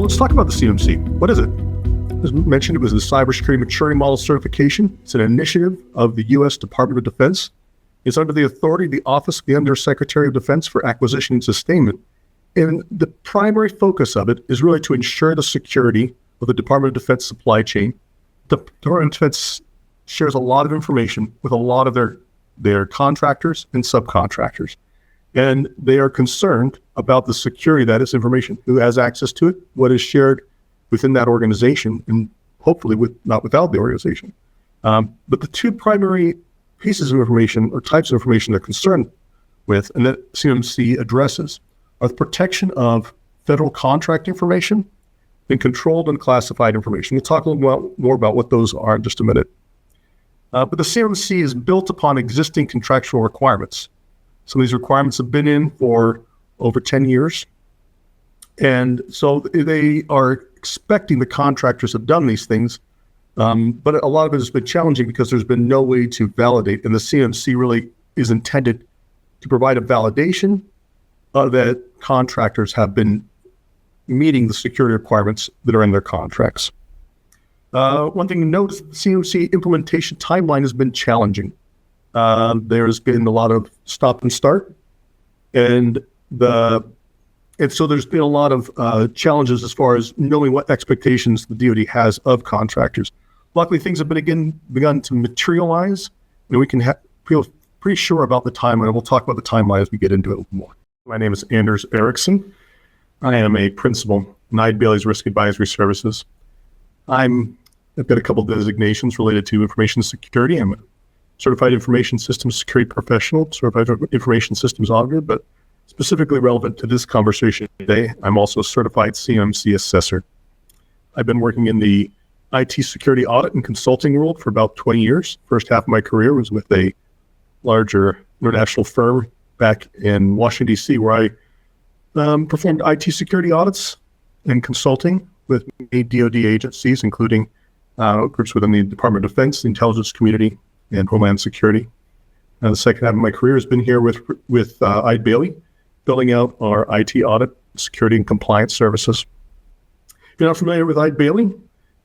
let's talk about the CMMC. What is it? As mentioned, it was the Cybersecurity Maturity Model Certification. It's an initiative of the U.S. Department of Defense. It's under the authority of the Office of the Undersecretary of Defense for Acquisition and Sustainment. And the primary focus of it is really to ensure the security of the Department of Defense supply chain. The Department of Defense shares a lot of information with a lot of their contractors and subcontractors. And they are concerned about the security of that information, who has access to it, what is shared within that organization, and hopefully not without the organization. But the two primary pieces of information or types of information they're concerned with, and that CMMC addresses, are the protection of federal contract information and controlled and classified information. We'll talk a little more about what those are in just a minute. But the CMMC is built upon existing contractual requirements. Some of these requirements have been in for over 10 years. And so they are expecting the contractors have done these things, but a lot of it has been challenging because there's been no way to validate. And the CMMC really is intended to provide a validation that contractors have been meeting the security requirements that are in their contracts. One thing to note is the CMMC implementation timeline has been challenging. There's been a lot of stop and start, and so there's been a lot of challenges as far as knowing what expectations the DoD has of contractors. Luckily, things have begun to materialize, and we can feel pretty sure about the timeline. And we'll talk about the timeline as we get into it a little more. My name is Anders Eriksson. I am a principal in Eide Bailly's Risk Advisory Services. I've got a couple of designations related to information security. I'm a certified information systems security professional, certified information systems auditor, but specifically relevant to this conversation today, I'm also a certified CMMC assessor. I've been working in the IT security audit and consulting world for about 20 years. First half of my career was with a larger international firm back in Washington, D.C., where I performed IT security audits and consulting with many DoD agencies, including groups within the Department of Defense, the intelligence community, and Homeland Security. The second half of my career has been here with Eide Bailly, building out our IT audit, security, and compliance services. If you're not familiar with Eide Bailly,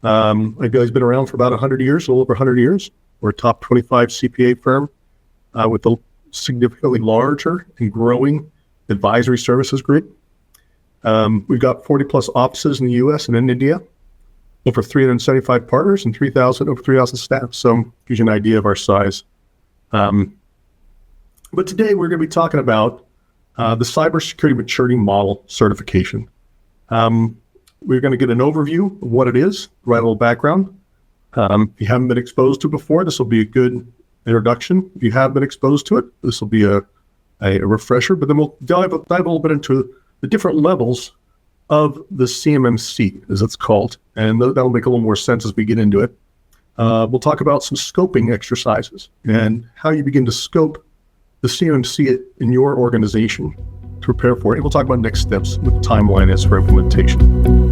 Eide Bailly's been around for about 100 years, a little over 100 years. We're a top 25 CPA firm with a significantly larger and growing advisory services group. We've got 40 plus offices in the U.S. and in India, over 375 partners and over 3,000 staff. So gives you an idea of our size. But today we're going to be talking about the Cybersecurity Maturity Model Certification. We're going to get an overview of what it is, provide a little background. If you haven't been exposed to it before, this will be a good introduction. If you have been exposed to it, this will be a refresher, but then we'll dive a little bit into the different levels of the CMMC, as it's called, and that'll make a little more sense as we get into it. We'll talk about some scoping exercises and how you begin to scope the CMMC in your organization to prepare for it. And we'll talk about next steps, what the timeline is for implementation.